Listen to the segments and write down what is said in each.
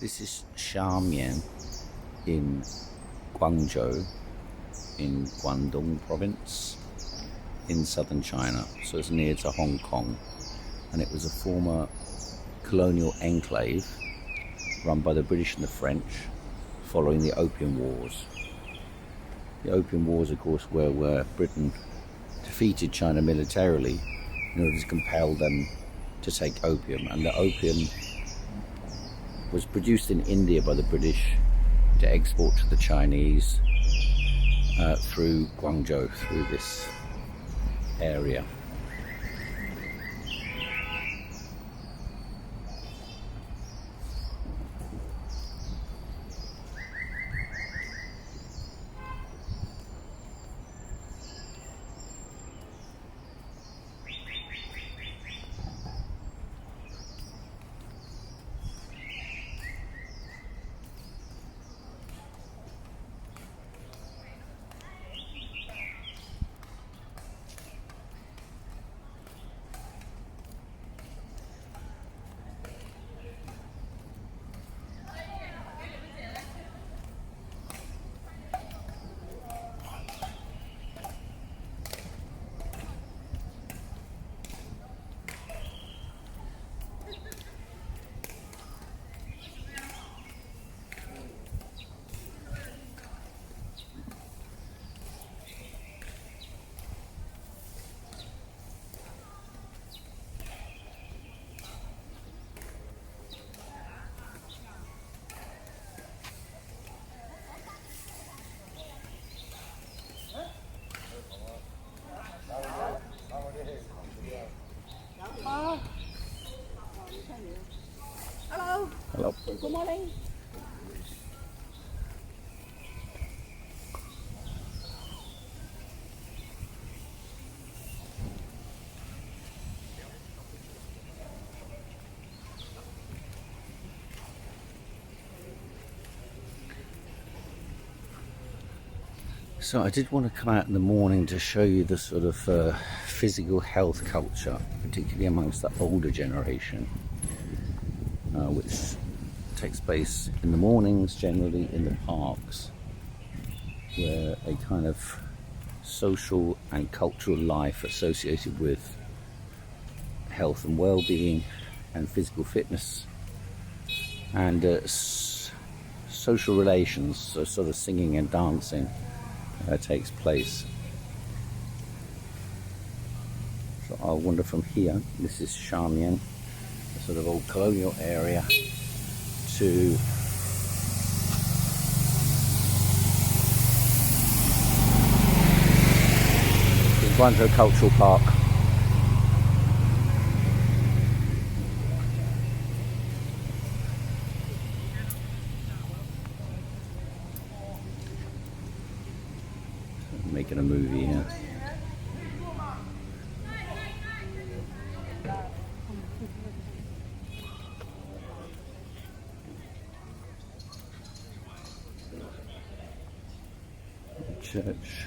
This is Shamian in Guangzhou in Guangdong province in southern China. So it's near to Hong Kong, and it was a former colonial enclave run by the British and the French following the Opium Wars. The Opium Wars, of course, were where Britain defeated China militarily in order to compel them to take opium, and the opium was produced in India by the British to export to the Chinese through Guangzhou, through this area. Hello. Good morning. So I did want to come out in the morning to show you the sort of physical health culture, particularly amongst the older generation, which takes place in the mornings, generally in the parks, where a kind of social and cultural life associated with health and well-being and physical fitness and social relations, so sort of singing and dancing takes place. So I'll wander from here. This is Shamian, a sort of old colonial area, to the Guangzhou Cultural Park. Making a movie here. Church.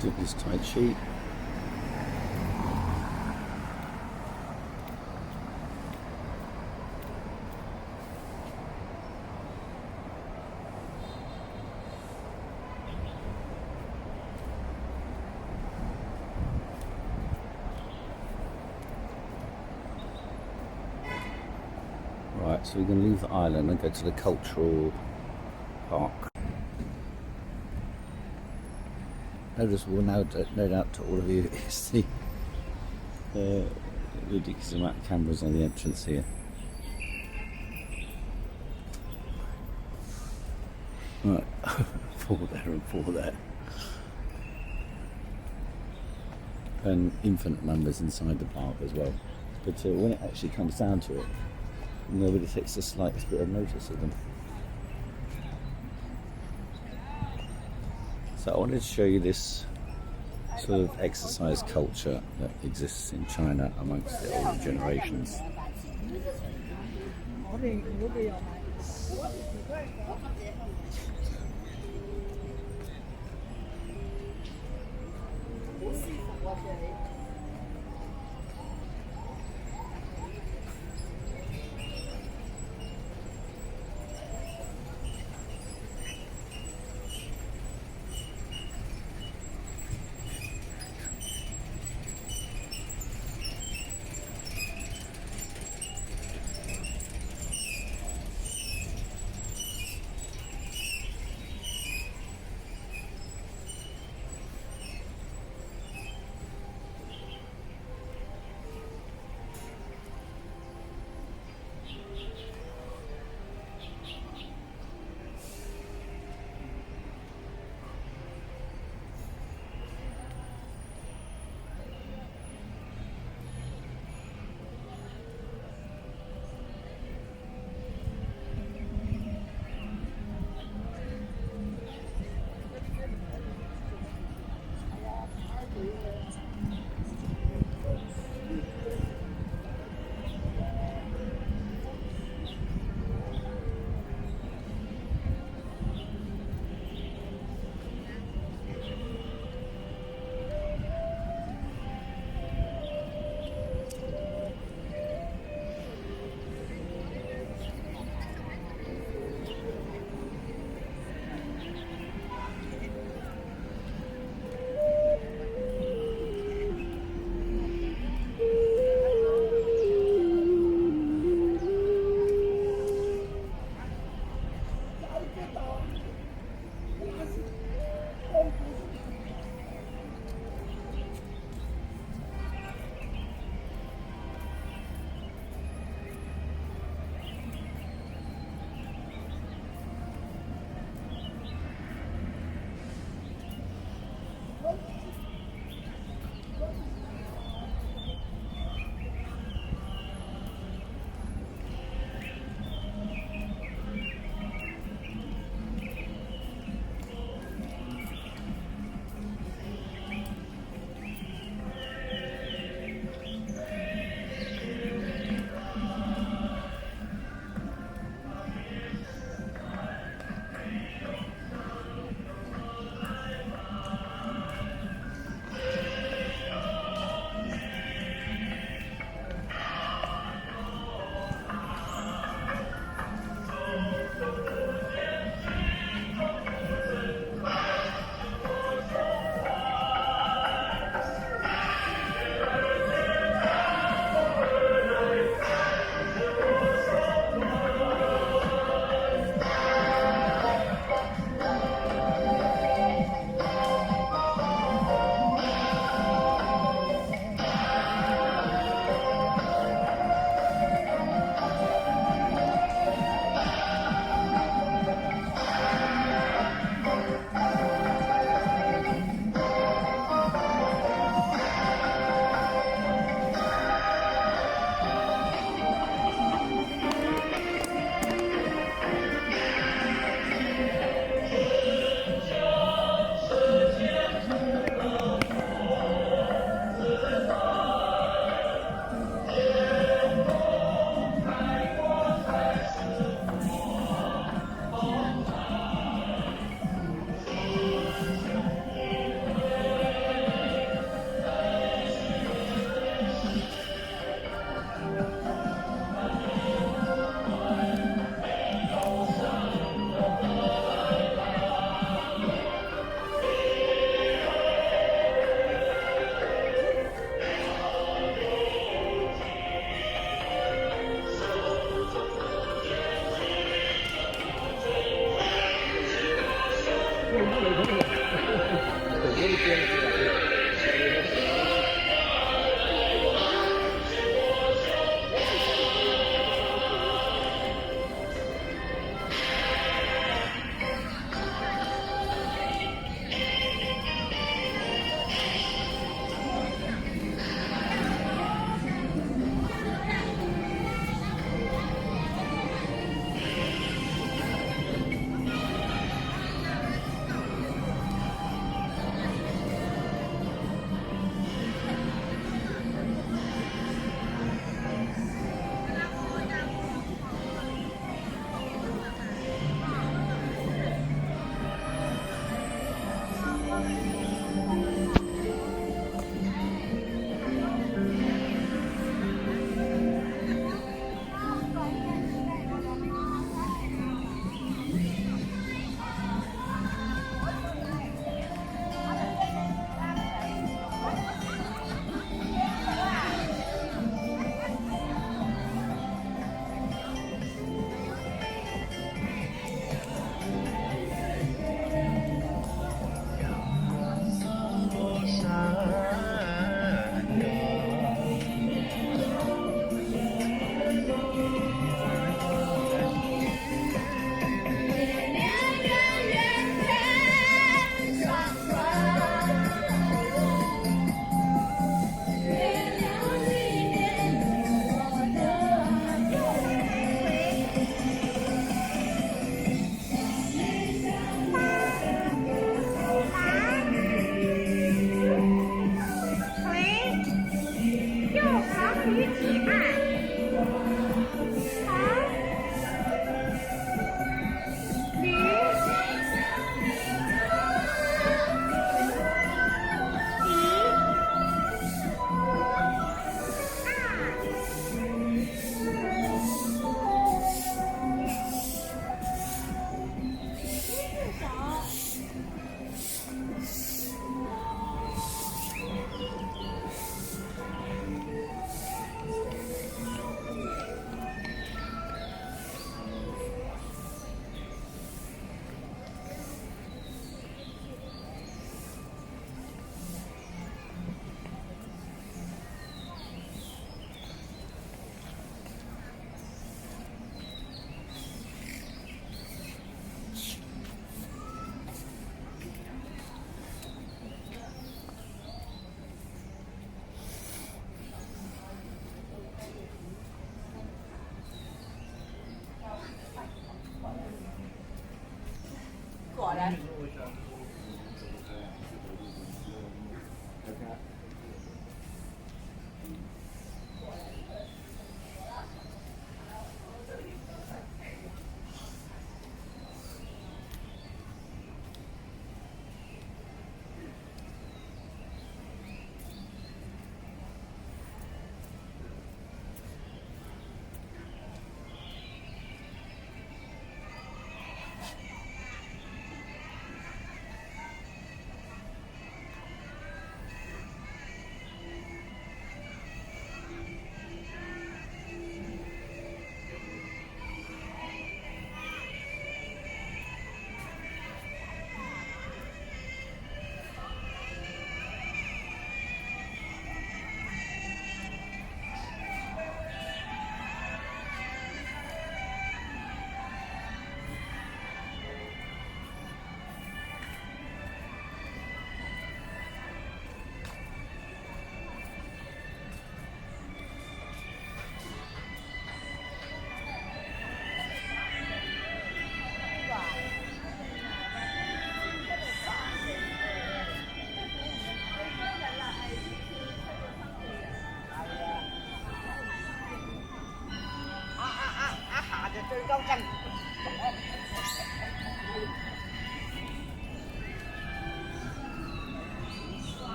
Do this Tai Chi. Right, so we're going to leave the island and go to the cultural park. Noticeable, no doubt to all of you, is the ridiculous amount of cameras on the entrance here. Right, 4 there and 4 there. And infinite numbers inside the park as well. But when it actually comes down to it, nobody takes the slightest bit of notice of them. So I wanted to show you this sort of exercise culture that exists in China amongst the older generations.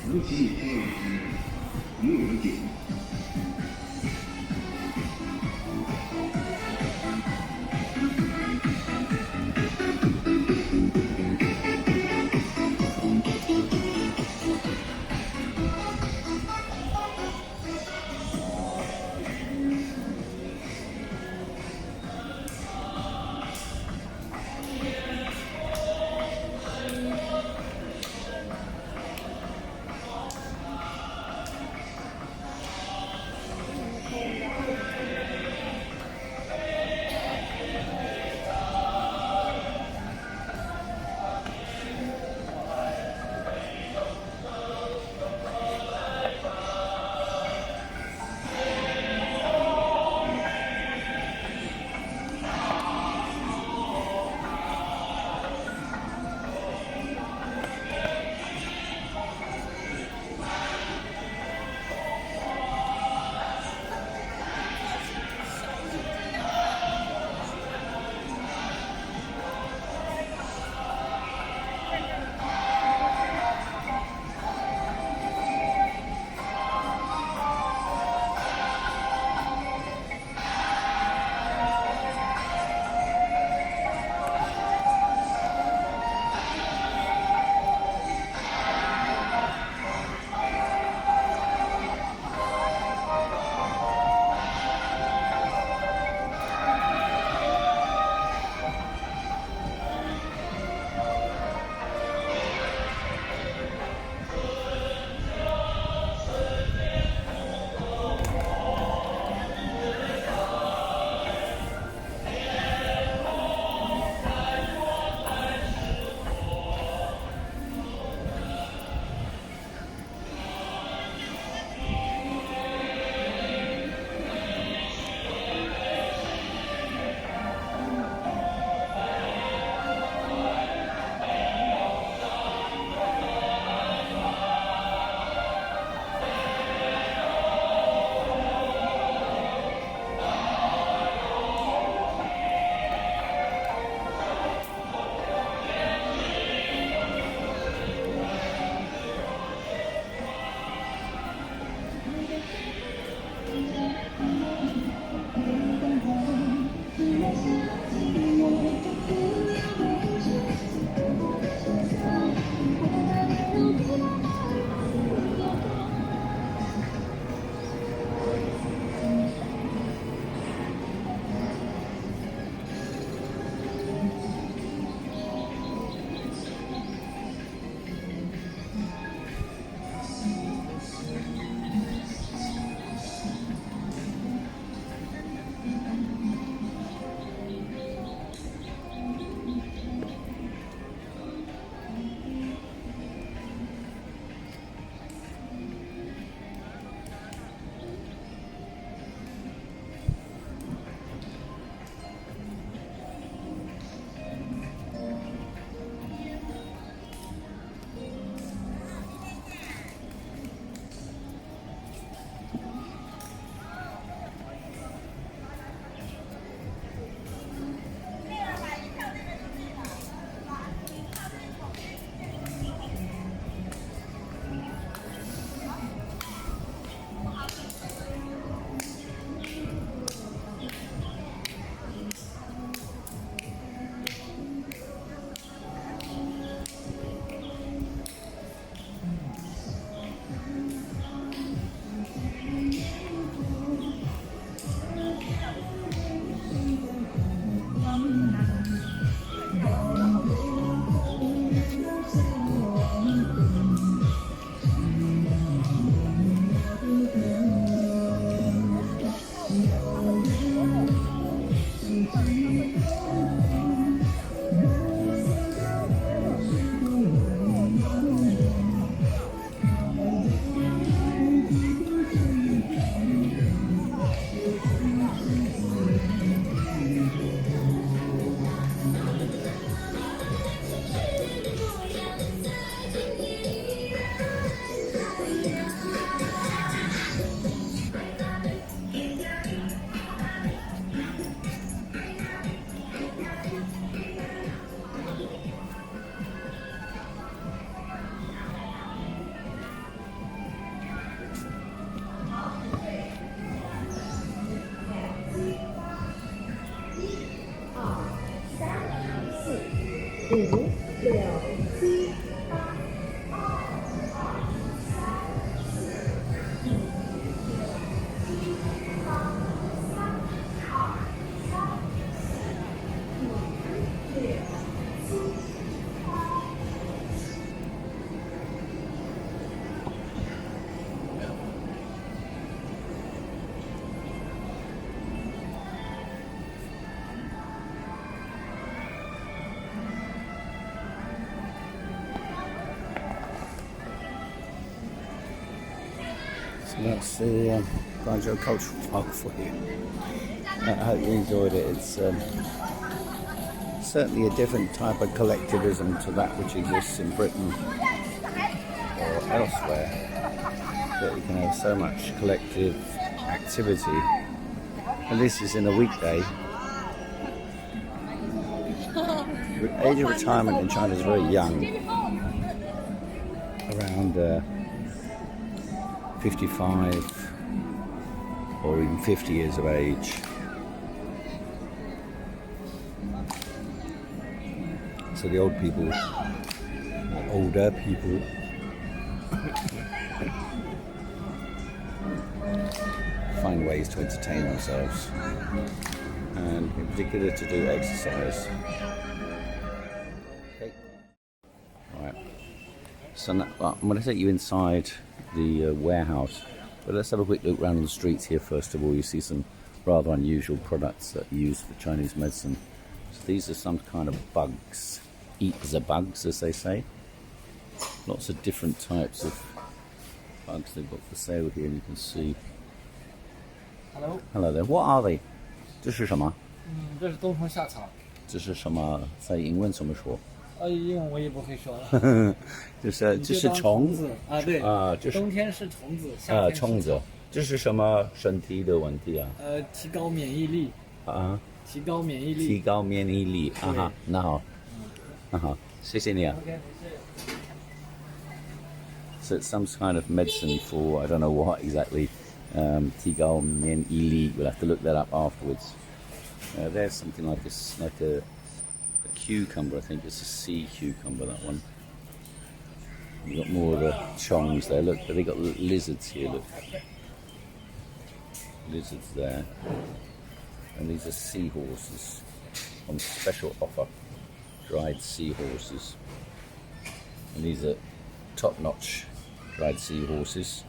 如其以后又有一点。So that's the Guangzhou Cultural Park for you. I hope you enjoyed it. It's certainly a different type of collectivism to that which exists in Britain or elsewhere. But you can have so much collective activity. And this is in a weekday. The age of retirement in China is very young. Around 55 or even 50 years of age. So the old people, the older people, find ways to entertain themselves, and in particular to do exercise. Okay. Right. So now, I'm going to take you inside the warehouse, but let's have a quick look around the streets here. First of all, you see some rather unusual products that are used for Chinese medicine. So these are some kind of bugs. Eat the bugs, as they say. Lots of different types of bugs they've got for sale here, and you can see. Hello. Hello there. What are they? 这是什么？这是冬虫夏草。这是什么？在英文怎么说？英文我也不会说了。就是虫子啊，对啊，就是冬天是虫子，夏天是虫子。这是什么身体的问题啊？提高免疫力啊，提高免疫力，提高免疫力啊哈，那好，那好，谢谢你啊。OK， So it's some kind of medicine for I don't know what exactly. 提高免疫力. We'll have to look that up afterwards. There's something like a cucumber. I think it's a sea cucumber. That one. You've got more of the chongs there. Look, they got lizards here. Look, lizards there. And these are seahorses on special offer. Dried seahorses. And these are top-notch dried seahorses.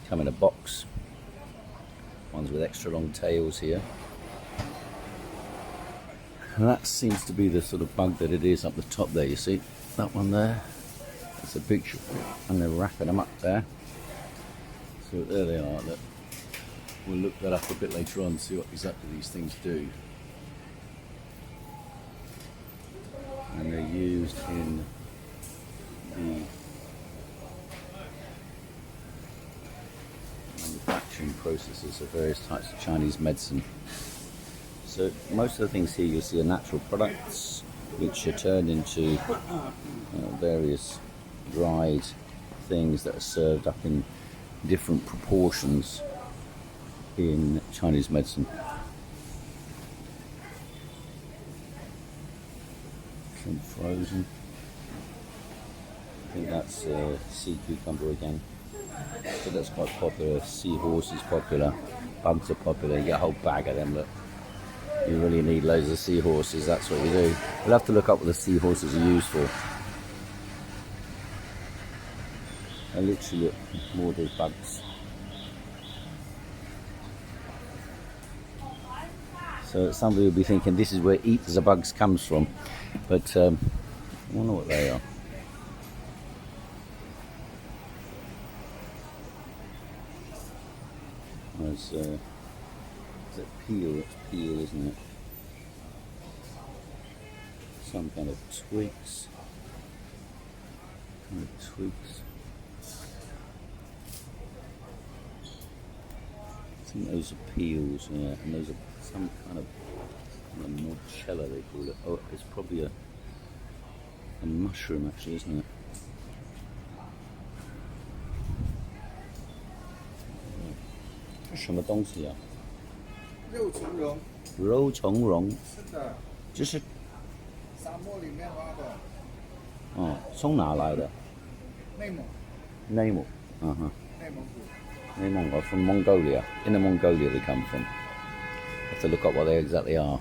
Come in a box. Ones with extra long tails here. And that seems to be the sort of bug that it is up the top there, you see? That one there. It's a picture. And they're wrapping them up there. So there they are. Look. We'll look that up a bit later on and see what exactly these things do. And they're used in the manufacturing processes of various types of Chinese medicine. So most of the things here you'll see are natural products which are turned into various dried things that are served up in different proportions in Chinese medicine. Some frozen. I think that's sea cucumber again. So that's quite popular. Seahorse is popular. Bugs are popular. You get a whole bag of them. Look, you really need loads of seahorses. That's what you do. We'll have to look up what the seahorses are used for. And literally look, more of those bugs. So somebody will be thinking this is where eat the bugs comes from, but I wonder what they are. There's is it peel? It's peel, isn't it? Some kind of twigs. Twigs. I think those are peels, yeah, and those are some kind of morchella they call it. Oh, it's probably a mushroom actually, isn't it? It's 什么东西啊？肉苁蓉。肉苁蓉。是的。这是沙漠里面挖的，哦，从哪来的？内蒙，内蒙。Uh huh. 内蒙古。 They're Mongol, from Mongolia. Inner Mongolia they come from. Have to look up what they exactly are.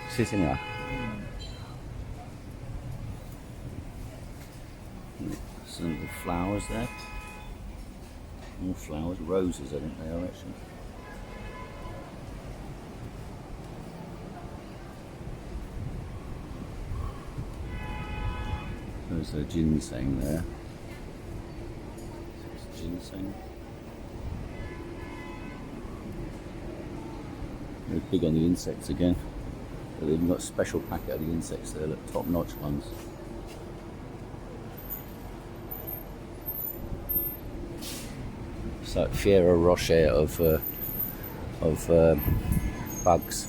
Sitting there. Some little flowers there. More flowers, roses I think they are actually. There's a ginseng there. Ginseng. They're big on the insects again. But they've even got a special packet of the insects there, look, top-notch ones. It's like Fiera Rocher of bugs.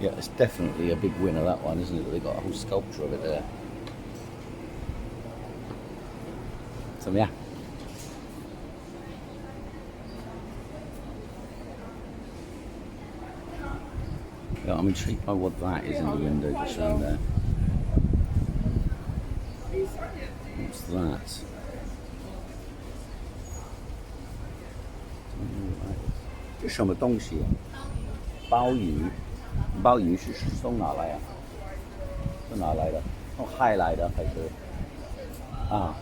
Yeah, it's definitely a big winner, that one, isn't it? They've got a whole sculpture of it there. So yeah. Yeah, I'm intrigued by what that is in the window just around there. What's that? 这什么东西啊？鲍鱼，鲍鱼是从哪来啊？从哪来的？从海来的还是？啊。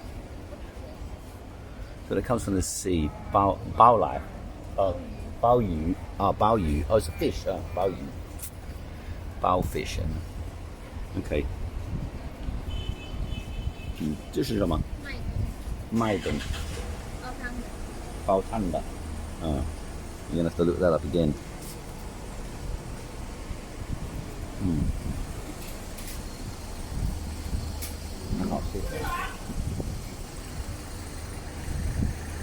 So it comes from the sea. 鲍来，鲍鱼啊，鲍鱼。Oh, it's a fish. 鲍鱼。鲍 fish. Okay. 这是什么？麦等。煲汤的。You're gonna have to look that up again. I can't see it.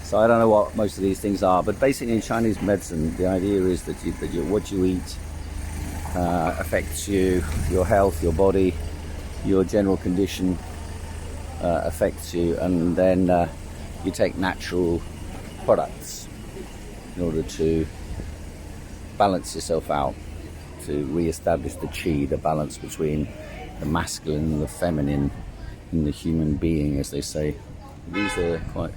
So I don't know what most of these things are, but basically in Chinese medicine, the idea is that what you eat affects you, your health, your body, your general condition affects you, and then you take natural products in order to balance yourself out, to re-establish the qi, the balance between the masculine and the feminine in the human being, as they say. These are quite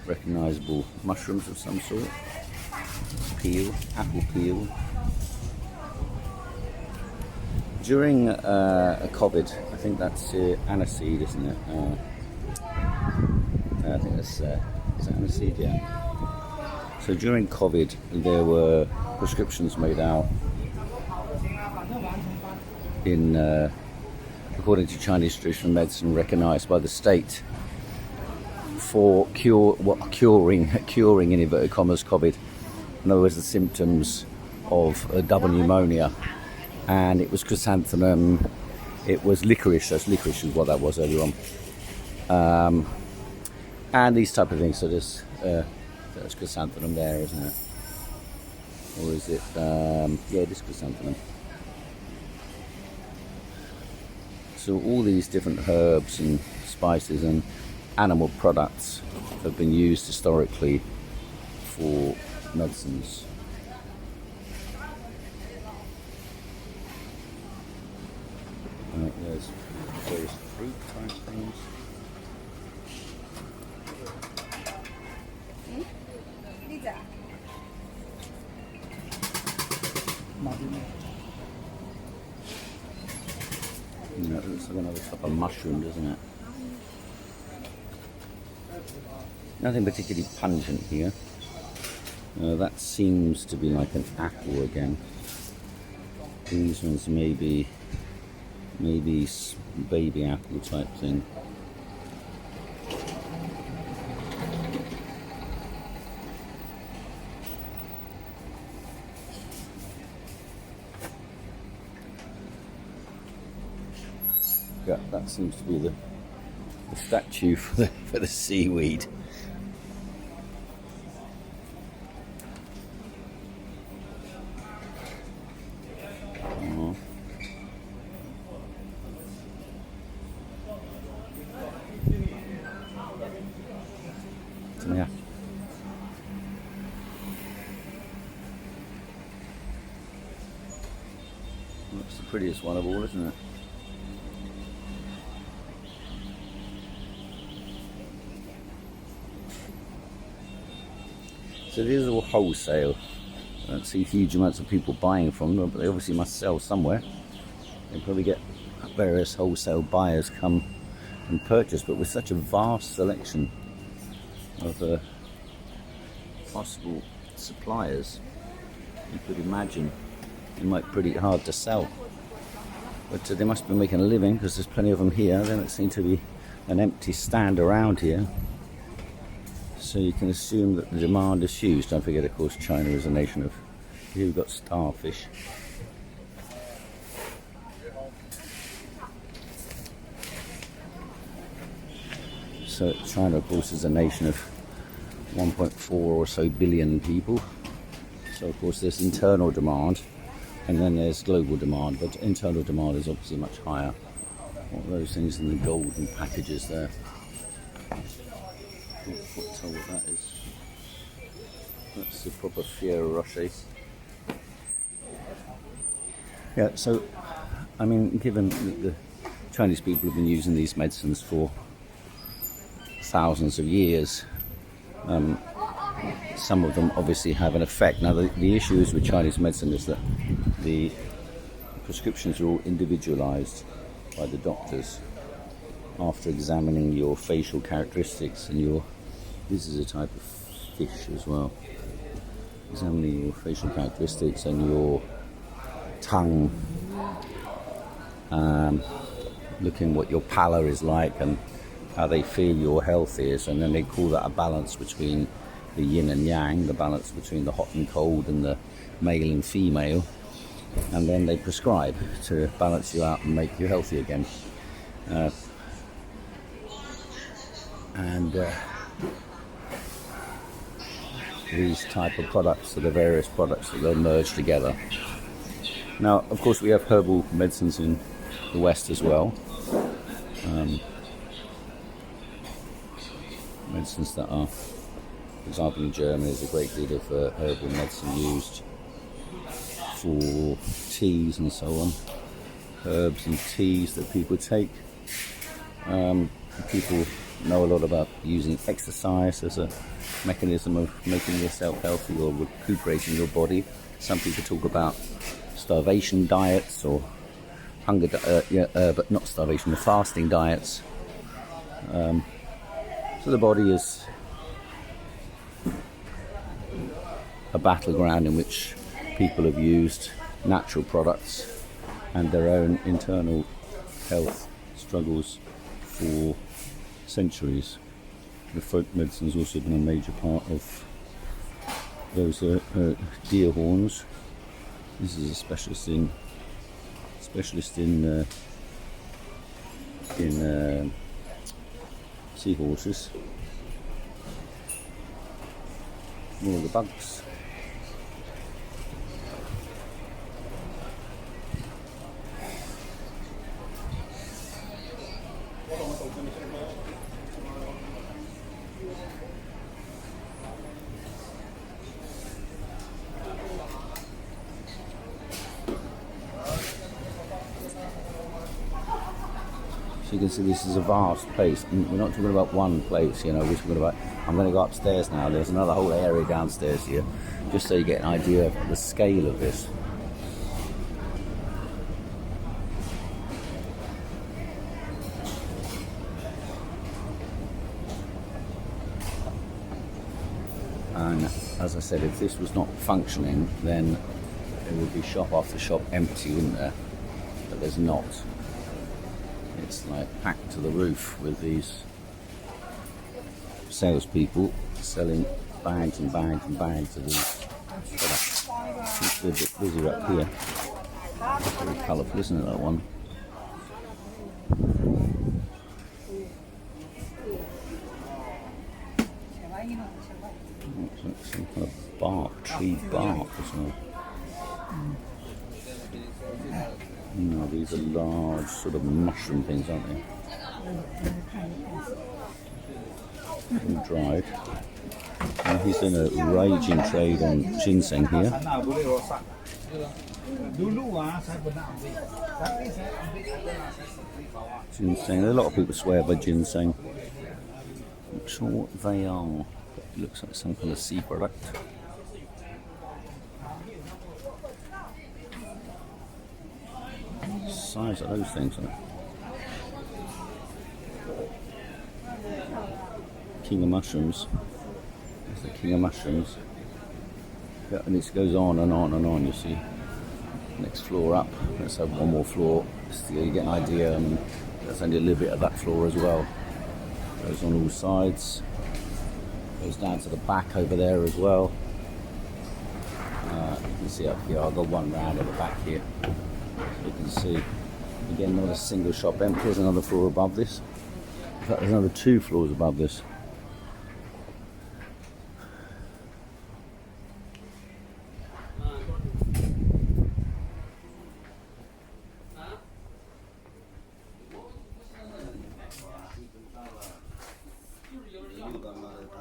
recognisable mushrooms of some sort. Peel, apple peel. During COVID, I think that's aniseed, isn't it? I think that's is it aniseed, yeah. So during COVID, there were prescriptions made out in, according to Chinese traditional medicine, recognised by the state for curing in inverted commas COVID. In other words, the symptoms of double pneumonia, and it was chrysanthemum, it was licorice. That's licorice is what that was earlier on, and these type of things. So there's that's chrysanthemum there, isn't it? Or is it? Yeah, it is chrysanthemum. So all these different herbs and spices and animal products have been used historically for medicines. There's various fruit type things. No, it looks like another type of mushroom, doesn't it? Nothing particularly pungent here. That seems to be like an apple again. These ones maybe baby apple type thing. Yeah, that seems to be the statue for the seaweed. Yeah. the prettiest one of all, isn't it? So these are all wholesale. I don't see huge amounts of people buying from them, but they obviously must sell somewhere. They probably get various wholesale buyers come and purchase, but with such a vast selection of possible suppliers, you could imagine it might be pretty hard to sell. But they must be making a living, because there's plenty of them here. There don't seem to be an empty stand around here. So you can assume that the demand is huge. Don't forget, of course, China is a nation of... Here we've got starfish. So China, of course, is a nation of 1.4 or so billion people. So, of course, there's internal demand, and then there's global demand. But internal demand is obviously much higher. What are those things in the golden packages there? Can't tell what that is. That's the proper Ferrero Rocher. Yeah, so, I mean, given that the Chinese people have been using these medicines for thousands of years, some of them obviously have an effect. Now, the issue is with Chinese medicine is that the prescriptions are all individualized by the doctors after examining your facial characteristics and your... This is a type of fish as well. Examining your facial characteristics and your tongue, looking what your pallor is like and how they feel your health is, and then they call that a balance between the yin and yang, the balance between the hot and cold and the male and female, and then they prescribe to balance you out and make you healthy again. These type of products are the various products that they'll merge together. Now, of course, we have herbal medicines in the West as well. Medicines that are, for example, in Germany, there's a great deal of herbal medicine used for teas and so on. Herbs and teas that people take. People know a lot about using exercise as a mechanism of making yourself healthy or recuperating your body. Some people talk about starvation diets or hunger, but not starvation, the fasting diets. So the body is a battleground in which people have used natural products and their own internal health struggles for centuries. The folk medicine has also been a major part of those deer horns. This is a specialist in seahorses. More of the bugs. So you can see this is a vast place, and we're not talking about one place, you know, we're talking about, I'm going to go upstairs now, there's another whole area downstairs here, just so you get an idea of the scale of this. And as I said, if this was not functioning, then it would be shop after shop empty, wouldn't there? But there's not. It's like packed to the roof with these salespeople selling bags and bags and bags of these products. Seems to be a bit busy up here. Very colourful, isn't it, that one? Looks like some kind of bark, tree bark as well. No, these are large sort of mushroom things, aren't they? All dried. And he's doing a raging trade on ginseng here. Ginseng. A lot of people swear by ginseng. Not sure what they are. But it looks like some kind of sea product. Size of those things, huh? King of mushrooms. That's the king of mushrooms. Yeah, and this goes on and on and on, you see. Next floor up. Let's have one more floor. Just to get an idea. There's only a little bit of that floor as well. Goes on all sides. Goes down to the back over there as well. You can see up here. I've got one round at the back here. You can see. Again, not a single shop empty. There's another floor above this. In fact, there's another 2 floors above this.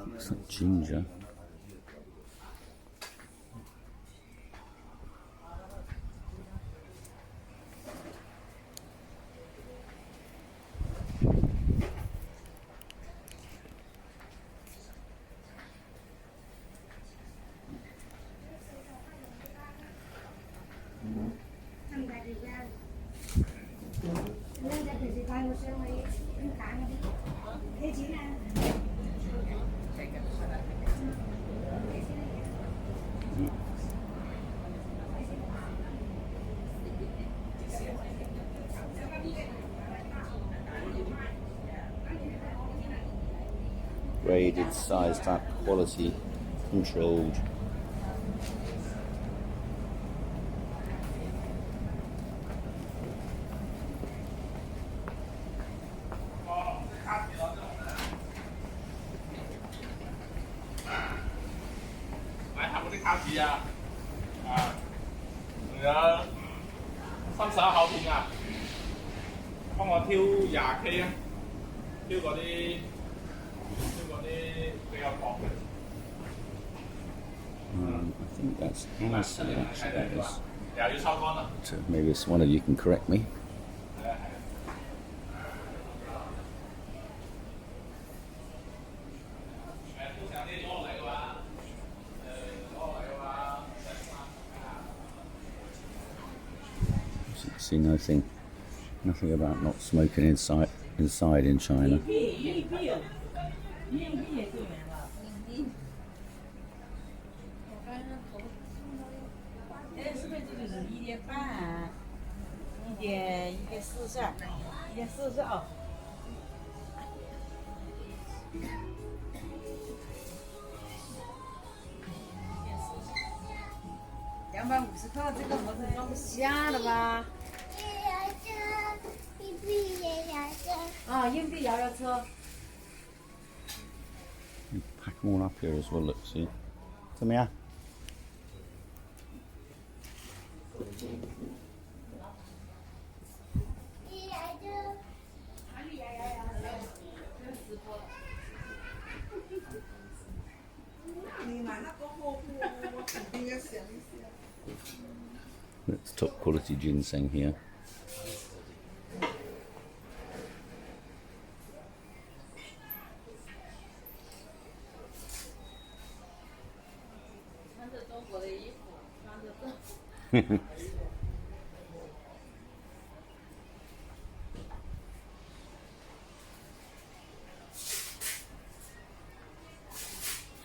Looks like ginger. Graded, sized up, quality controlled. I think that's acid, actually. So maybe it's one of you can correct me. See nothing about not smoking inside in China. You pack them all up here as well, look, see? Come here. It's top quality ginseng here.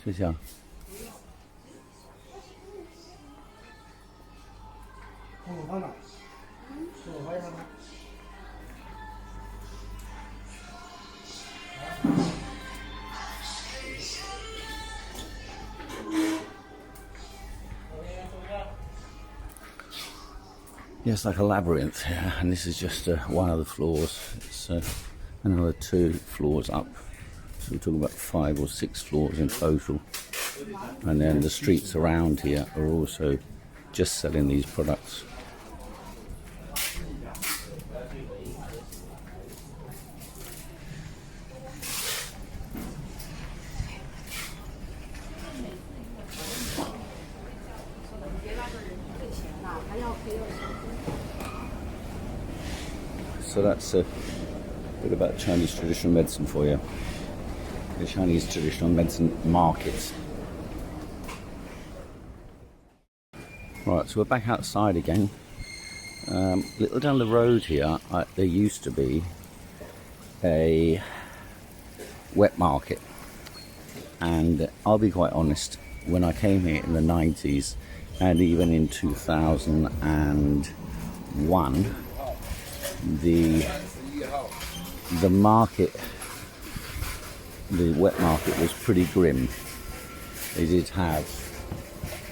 谢谢。Yeah, it's like a labyrinth, yeah, and this is just one of the floors. It's another 2 floors up. So we're talking about 5 or 6 floors in total. And then the streets around here are also just selling these products. so that's a bit about Chinese traditional medicine for you. The Chinese traditional medicine market. Right, so we're back outside again. Little down the road here, there used to be a wet market, and I'll be quite honest, when I came here in the 90s and even in 2001, the market, the wet market was pretty grim. They did have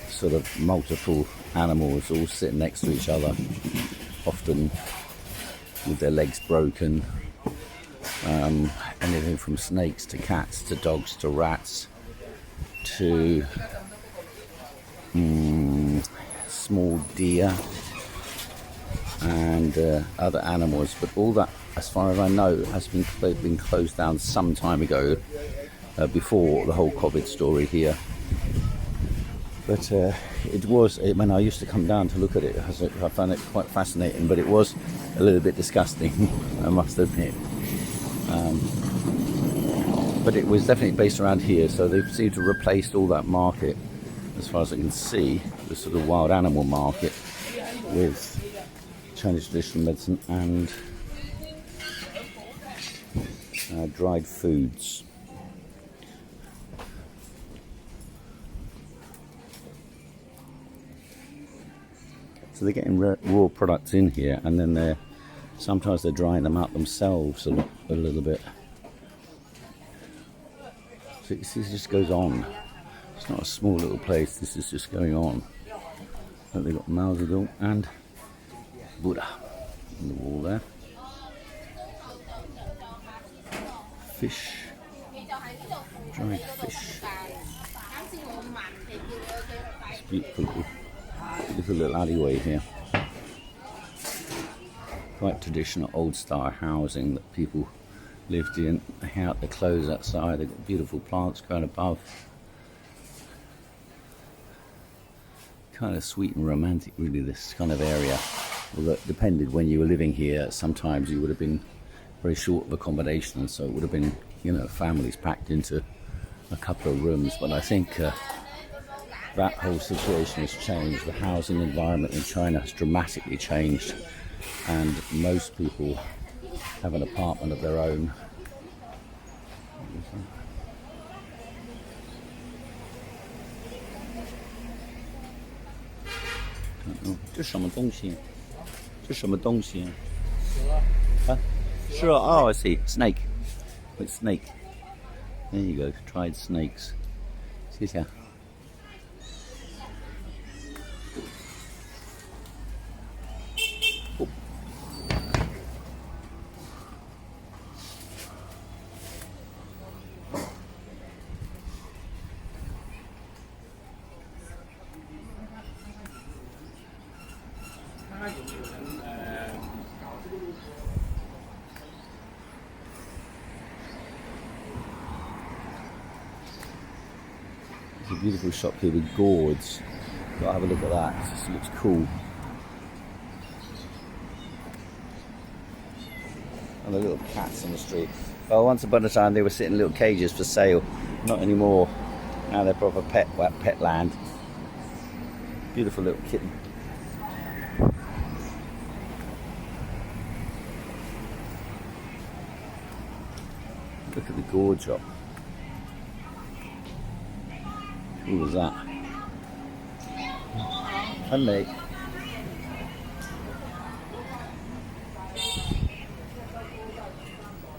sort of multiple animals all sitting next to each other, often with their legs broken. Anything from snakes to cats to dogs to rats to small deer and other animals, but all that, as far as I know, has been closed down some time ago, before the whole COVID story here. But it was, when I used to come down to look at it, I found it quite fascinating, but it was a little bit disgusting, I must admit. But it was definitely based around here, so they seem to have replaced all that market, as far as I can see, the sort of wild animal market, with Chinese traditional medicine and dried foods. So they're getting raw products in here, and then sometimes they're drying them out themselves a little bit. So this just goes on. It's not a small little place. This is just going on. And they've got Mao Zedong and Buddha on the wall there. Fish, dried fish. It's beautiful little alleyway here. Quite traditional old style housing that people lived in. They hang out their clothes outside. They've got beautiful plants growing above. Kind of sweet and romantic, really, this kind of area. Although it depended when you were living here. Sometimes you would have been very short of accommodation, so it would have been, families packed into a couple of rooms. But I think that whole situation has changed. The housing environment in China has dramatically changed, and most people have an apartment of their own. 这什么东西？这什么东西？啊，是哦 I see. Snake. It's snake. There you go. Dried snakes. 谢谢。There's a beautiful shop here with gourds. Gotta have a look at that. It just looks cool. And the little cats on the street. Well, once upon a time they were sitting in little cages for sale. Not anymore. Now they're proper pet land. Beautiful little kitten. Look at the gourd shop. What was that? Handmade.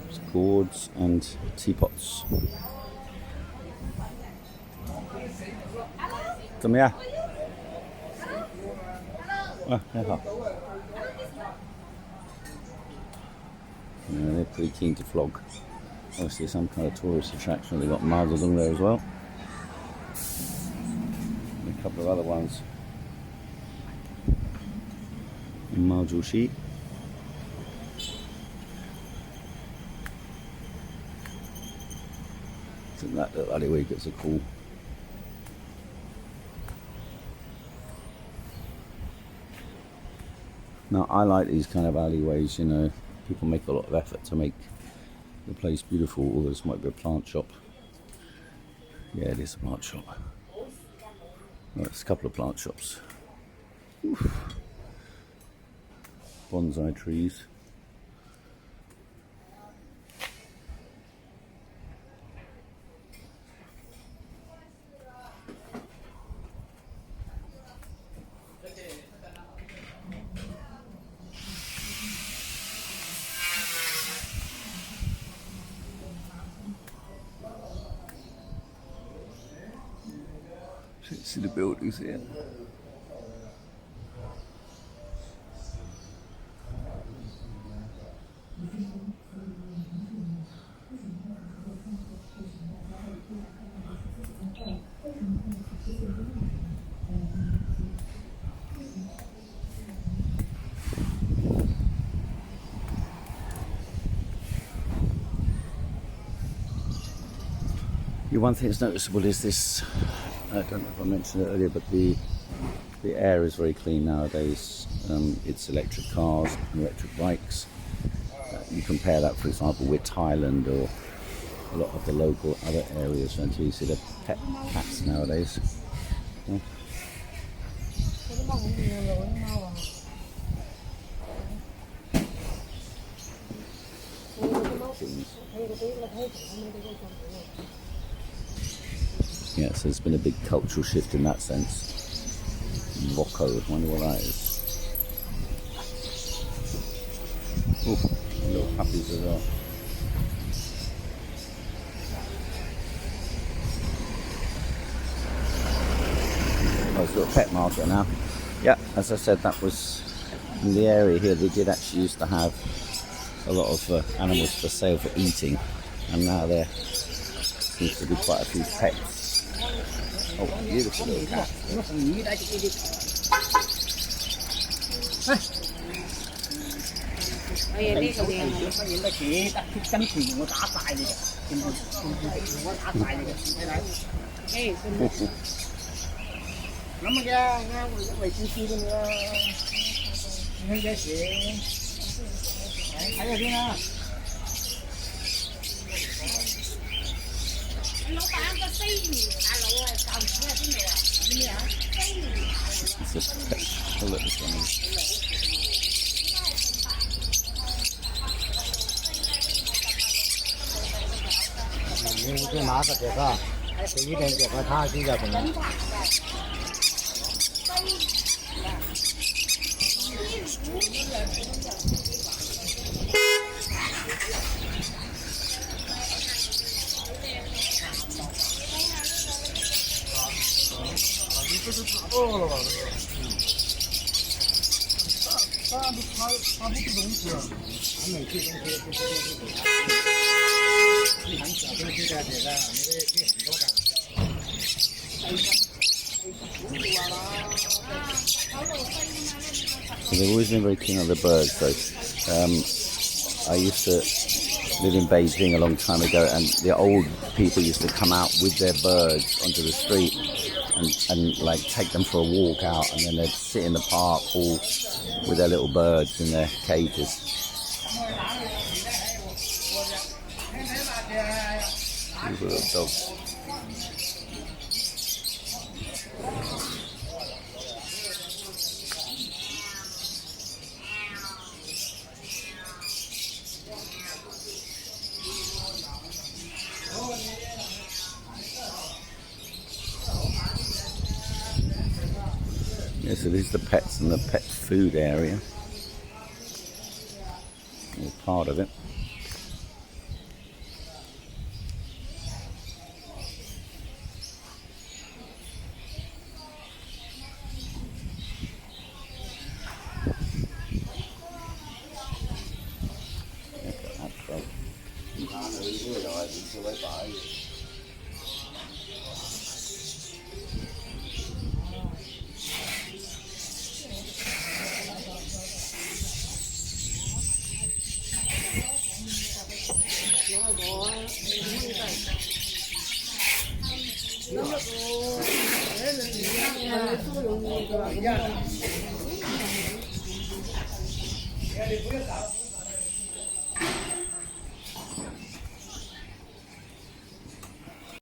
There's gourds and teapots. 怎么样？啊，很好。Yeah, they're pretty keen to flog. Obviously some kind of tourist attraction. They've got Mao Zedong there as well. And a couple of other ones. Mao Zedong. I think that little alleyway gets a call. Now I like these kind of alleyways, you know. People make a lot of effort to make the place beautiful. Although this might be a plant shop. Yeah, it is a plant shop. Well, it's a couple of plant shops. Oof. Bonsai trees. See the buildings here. One thing that's noticeable is this. I don't know if I mentioned it earlier, but the air is very clean nowadays. It's electric cars and electric bikes. You compare that, for example, with Thailand or a lot of the local other areas, and you see the pets nowadays. Yeah. Yeah, so there's been a big cultural shift in that sense. Rocco, I wonder what that is. Oh, little puppies as well. Oh, it's got a pet market now. Yeah, as I said, that was in the area here. They did actually used to have a lot of animals for sale for eating, and now there seems to be quite a few pets. Oh, beautiful little cat. It's a pet. Oh, look, this one is. So they've always been very keen on the birds. So I used to live in Beijing a long time ago, and the old people used to come out with their birds onto the street and like take them for a walk out, and then they'd sit in the park all with their little birds in their cages. These little dogs. Yeah, so this is the pets and the pet food area. Or part of it.